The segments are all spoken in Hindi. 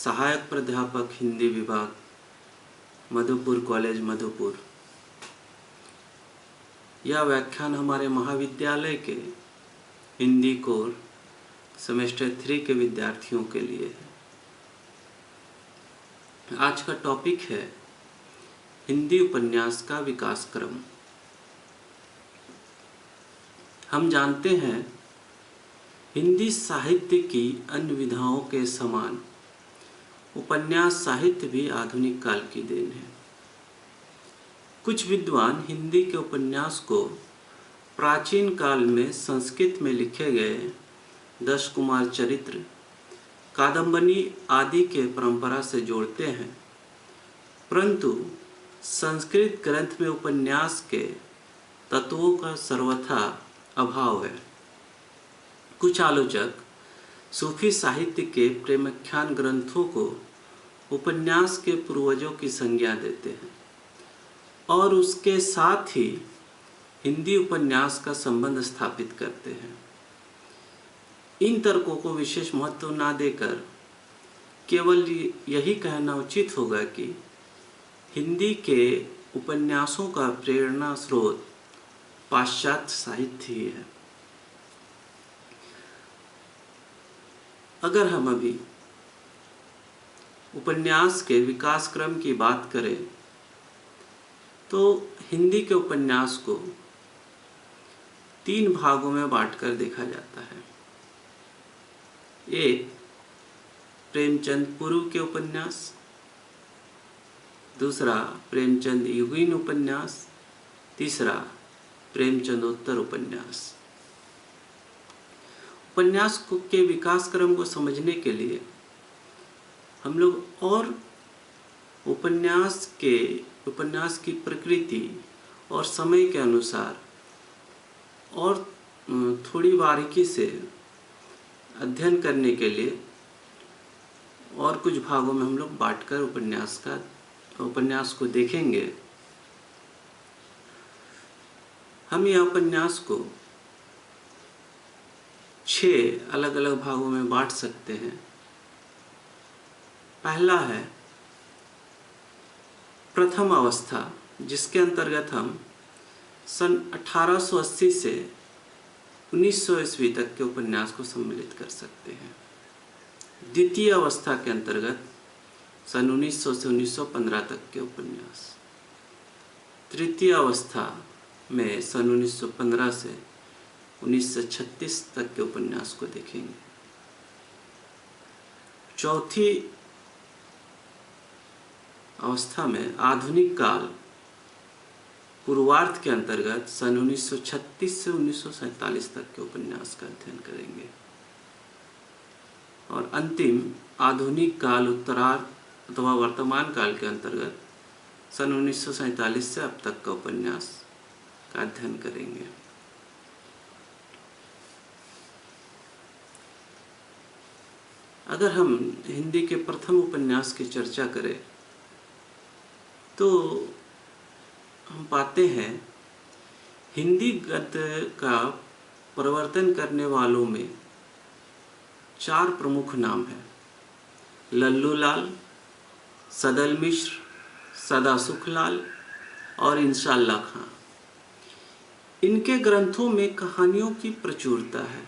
सहायक प्राध्यापक हिंदी विभाग, मधुपुर कॉलेज मधुपुर। यह व्याख्यान हमारे महाविद्यालय के हिंदी कोर सेमेस्टर 3 के विद्यार्थियों के लिए है। आज का टॉपिक है हिंदी उपन्यास का विकास क्रम। हम जानते हैं हिंदी साहित्य की अन्य विधाओं के समान उपन्यास साहित्य भी आधुनिक काल की देन है। कुछ विद्वान हिंदी के उपन्यास को प्राचीन काल में संस्कृत में लिखे गए 10 कुमार चरित्र, कादंबनी आदि के परंपरा से जोड़ते हैं, परंतु संस्कृत ग्रंथ में उपन्यास के तत्वों का सर्वथा अभाव है। कुछ आलोचक सूफी साहित्य के प्रेमाख्यान ग्रंथों को उपन्यास के पूर्वजों की संज्ञा देते हैं और उसके साथ ही हिंदी उपन्यास का संबंध स्थापित करते हैं। इन तर्कों को विशेष महत्व न देकर केवल यही कहना उचित होगा कि हिंदी के उपन्यासों का प्रेरणा स्रोत पाश्चात्य साहित्य ही है। अगर हम अभी उपन्यास के विकास क्रम की बात करें तो हिंदी के उपन्यास को 3 भागों में बांटकर देखा जाता है। एक, प्रेमचंद पूर्व के उपन्यास। दूसरा, प्रेमचंद युगीन उपन्यास। तीसरा, प्रेमचंदोत्तर उपन्यास। उपन्यास के विकास क्रम को समझने के लिए हम लोग और उपन्यास की प्रकृति और समय के अनुसार और थोड़ी बारीकी से अध्ययन करने के लिए और कुछ भागों में हम लोग बांटकर उपन्यास को देखेंगे। हम यह उपन्यास को 6 अलग अलग भागों में बांट सकते हैं। पहला है प्रथम अवस्था, जिसके अंतर्गत हम सन 1880 से 1900 ईस्वी तक के उपन्यास को सम्मिलित कर सकते हैं। द्वितीय अवस्था के अंतर्गत सन 1900 से 1915 तक के उपन्यास। तृतीय अवस्था में सन 1915 से 1936 तक के उपन्यास को देखेंगे। चौथी अवस्था में आधुनिक काल पूर्वार्ध के अंतर्गत सन 1936 से 1947 तक के उपन्यास का अध्ययन करेंगे। और अंतिम आधुनिक काल उत्तरार्ध अथवा वर्तमान काल के अंतर्गत सन 1947 से अब तक का उपन्यास का अध्ययन करेंगे। अगर हम हिंदी के प्रथम उपन्यास की चर्चा करें तो हम पाते हैं हिंदी गद्य का प्रवर्तन करने वालों में 4 प्रमुख नाम हैं। लल्लू लाल, सदल मिश्र, सदा सुखलाल और इंशाअल्लाह खां। इनके ग्रंथों में कहानियों की प्रचुरता है।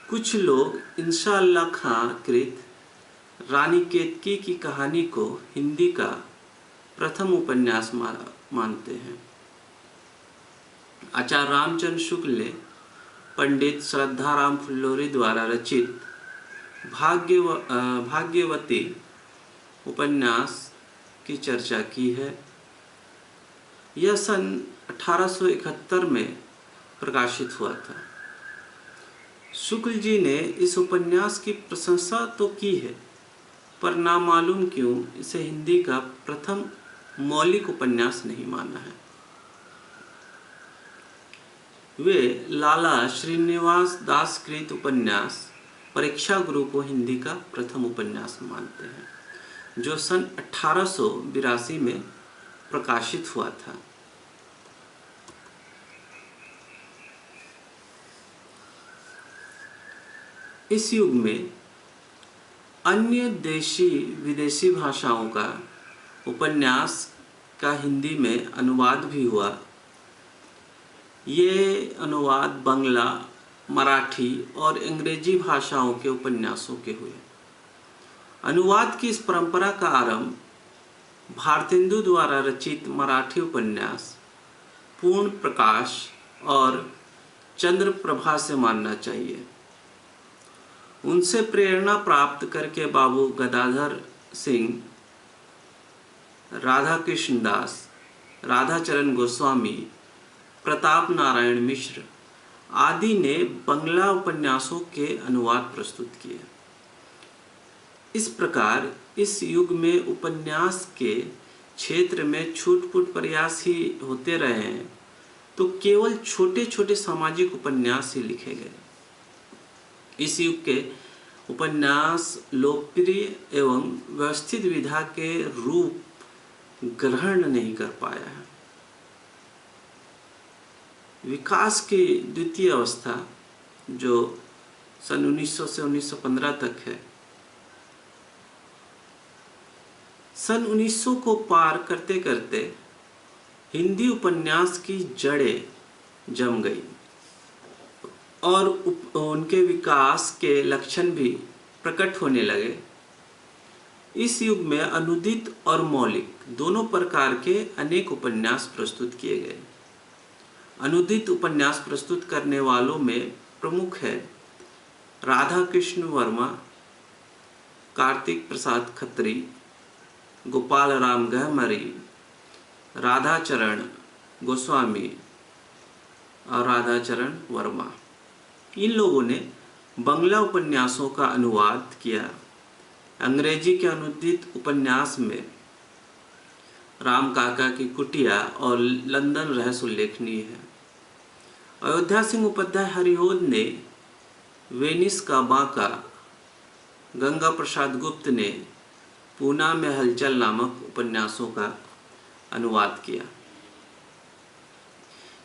कुछ लोग इंशाअल्लाह खां कृत रानी केतकी की कहानी को हिंदी का प्रथम उपन्यास मानते हैं। आचार्य रामचंद्र शुक्ल ने पंडित श्रद्धाराम फुल्लोरी द्वारा रचित भाग्यवती उपन्यास की चर्चा की है। यह सन 1871 में प्रकाशित हुआ था। शुक्ल जी ने इस उपन्यास की प्रशंसा तो की है, पर नामालूम क्यों इसे हिंदी का प्रथम मौलिक उपन्यास नहीं माना है। वे लाला श्रीनिवास दास कृत उपन्यास परीक्षा गुरु को हिंदी का प्रथम उपन्यास मानते हैं, जो सन 1882 में प्रकाशित हुआ था। इस युग में अन्य देशी विदेशी भाषाओं का उपन्यास का हिंदी में अनुवाद भी हुआ। ये अनुवाद बांग्ला, मराठी और अंग्रेजी भाषाओं के उपन्यासों के हुए। अनुवाद की इस परंपरा का आरंभ भारतेंदु द्वारा रचित मराठी उपन्यास पूर्ण प्रकाश और चंद्रप्रभा से मानना चाहिए। उनसे प्रेरणा प्राप्त करके बाबू गदाधर सिंह, राधा कृष्ण दास, राधाचरण गोस्वामी, प्रताप नारायण मिश्र आदि ने बंगला उपन्यासों के अनुवाद प्रस्तुत किए। इस प्रकार इस युग में उपन्यास के क्षेत्र में छूट-फूट प्रयास ही होते रहे हैं, तो केवल छोटे छोटे सामाजिक उपन्यास ही लिखे गए। इस युग के उपन्यास लोकप्रिय एवं व्यवस्थित विधा के रूप ग्रहण नहीं कर पाया है। विकास की द्वितीय अवस्था जो सन 1900 से 1915 तक है, सन 1900 को पार करते करते हिंदी उपन्यास की जड़ें जम गई और उनके विकास के लक्षण भी प्रकट होने लगे। इस युग में अनुदित और मौलिक दोनों प्रकार के अनेक उपन्यास प्रस्तुत किए गए। अनुदित उपन्यास प्रस्तुत करने वालों में प्रमुख है राधा कृष्ण वर्मा, कार्तिक प्रसाद खत्री, गोपाल राम गहमरी, राधाचरण गोस्वामी और राधाचरण वर्मा। इन लोगों ने बंगला उपन्यासों का अनुवाद किया। अंग्रेजी के अनुदित उपन्यास में राम काका की कुटिया और लंदन रहस्य उल्लेखनीय है। अयोध्या सिंह उपाध्याय हरिओद ने वेनिस का बांका, गंगा प्रसाद गुप्त ने पूना में हलचल नामक उपन्यासों का अनुवाद किया।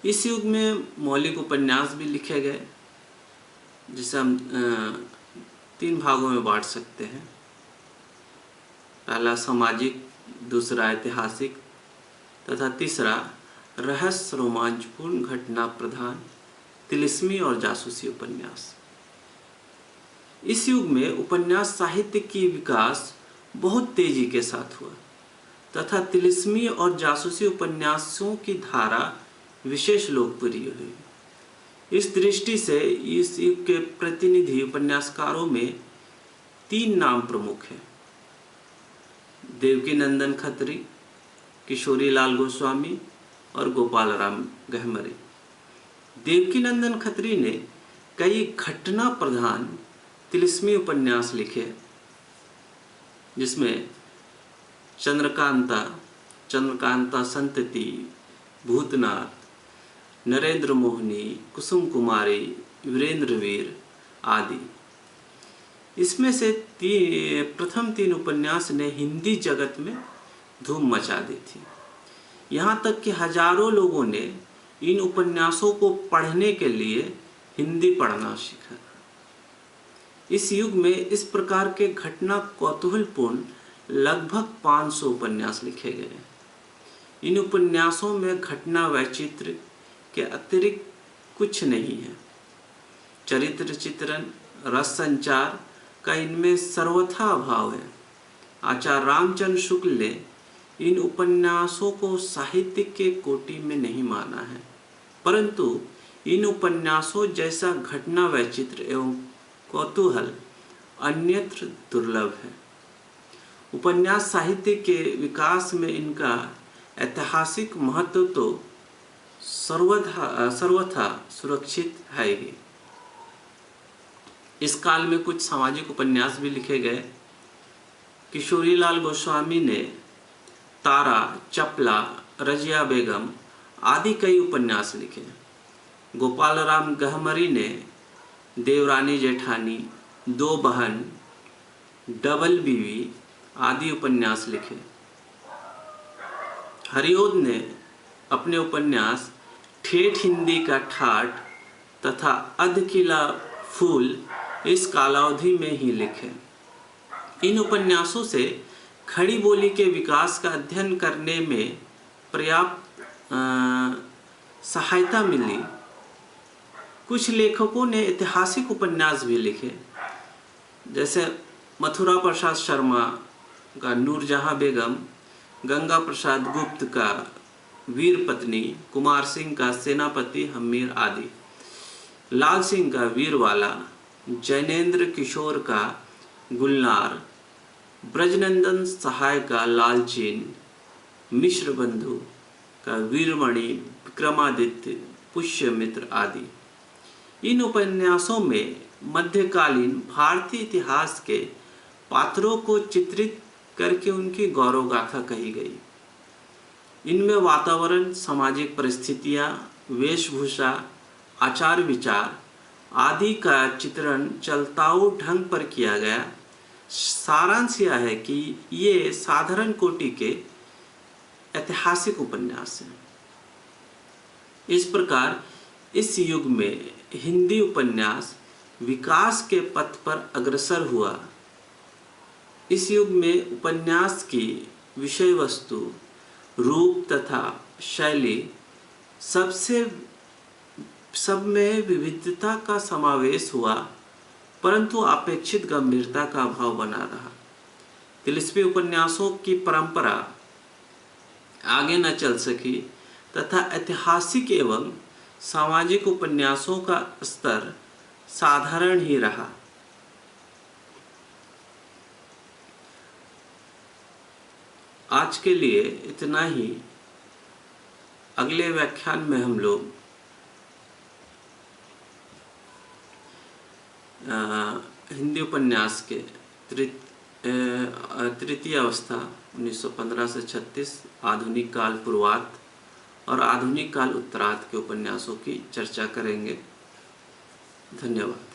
इस युग में मौलिक उपन्यास भी लिखे गए, जिसे हम 3 भागों में बांट सकते हैं। पहला सामाजिक, दूसरा ऐतिहासिक तथा तीसरा रहस्य रोमांचपूर्ण घटना प्रधान तिलिस्मी और जासूसी उपन्यास। इस युग में उपन्यास साहित्य की विकास बहुत तेजी के साथ हुआ तथा तिलिस्मी और जासूसी उपन्यासों की धारा विशेष लोकप्रिय हुई। इस दृष्टि से इस युग के प्रतिनिधि उपन्यासकारों में 3 नाम प्रमुख हैं: देवकीनंदन खत्री, किशोरीलाल गोस्वामी और गोपाल राम गहमरी। देवकीनंदन खत्री ने कई घटना प्रधान तिलिस्मी उपन्यास लिखे, जिसमें चंद्रकांता संतति, भूतनाथ, नरेंद्र मोहनी, कुसुम कुमारी, वीरेंद्रवीर आदि। इसमें से प्रथम 3 उपन्यास ने हिंदी जगत में धूम मचा दी थी। यहाँ तक कि हजारों लोगों ने इन उपन्यासों को पढ़ने के लिए हिंदी पढ़ना सीखा। इस युग में इस प्रकार के घटना कौतूहलपूर्ण लगभग 500 उपन्यास लिखे गए। इन उपन्यासों में घटना वैचित्र के अतिरिक्त कुछ नहीं है। चरित्र चित्रण, रस संचार का इनमें सर्वथा अभाव है। आचार्य रामचंद्र शुक्ल ने इन उपन्यासों को साहित्य के कोटि में नहीं माना है, परंतु इन उपन्यासों जैसा घटना वैचित्र एवं कौतूहल अन्यत्र दुर्लभ है। उपन्यास साहित्य के विकास में इनका ऐतिहासिक महत्व तो सर्वथा सुरक्षित है ही। इस काल में कुछ सामाजिक उपन्यास भी लिखे गए। किशोरीलाल गोस्वामी ने तारा, चपला, रजिया बेगम आदि कई उपन्यास लिखे। गोपाल राम गहमरी ने देवरानी जेठानी, 2 बहन, डबल बीवी आदि उपन्यास लिखे। हरिओद ने अपने उपन्यास ठेठ हिंदी का ठाठ तथा अध किला फूल इस कालावधि में ही लिखे। इन उपन्यासों से खड़ी बोली के विकास का अध्ययन करने में पर्याप्त सहायता मिली। कुछ लेखकों ने ऐतिहासिक उपन्यास भी लिखे, जैसे मथुरा प्रसाद शर्मा का नूरजहां बेगम, गंगा प्रसाद गुप्त का वीर पत्नी, कुमार सिंह का सेनापति हमीर आदि, लाल सिंह का वीरवाला, जैनेन्द्र किशोर का गुलनार, ब्रजनंदन सहाय का लालचीन, मिश्र बंधु का वीरमणि, विक्रमादित्य, पुष्यमित्र आदि। इन उपन्यासों में मध्यकालीन भारतीय इतिहास के पात्रों को चित्रित करके उनकी गौरव गाथा कही गई। इनमें वातावरण, सामाजिक परिस्थितियां, वेशभूषा, आचार विचार आदि का चित्रण चलताऊ ढंग पर किया गया। सारांश यह है कि ये साधारण कोटि के ऐतिहासिक उपन्यास हैं। इस प्रकार इस युग में हिंदी उपन्यास विकास के पथ पर अग्रसर हुआ। इस युग में उपन्यास की विषय वस्तु, रूप तथा शैली सब में विविधता का समावेश हुआ, परंतु अपेक्षित गंभीरता का अभाव बना रहा। तिलिस्मी उपन्यासों की परंपरा आगे न चल सकी तथा ऐतिहासिक एवं सामाजिक उपन्यासों का स्तर साधारण ही रहा। आज के लिए इतना ही। अगले व्याख्यान में हम लोग हिंदी उपन्यास के तृतीय अवस्था 1915 से 36, आधुनिक काल पूर्वार्ध और आधुनिक काल उत्तरार्ध के उपन्यासों की चर्चा करेंगे। धन्यवाद।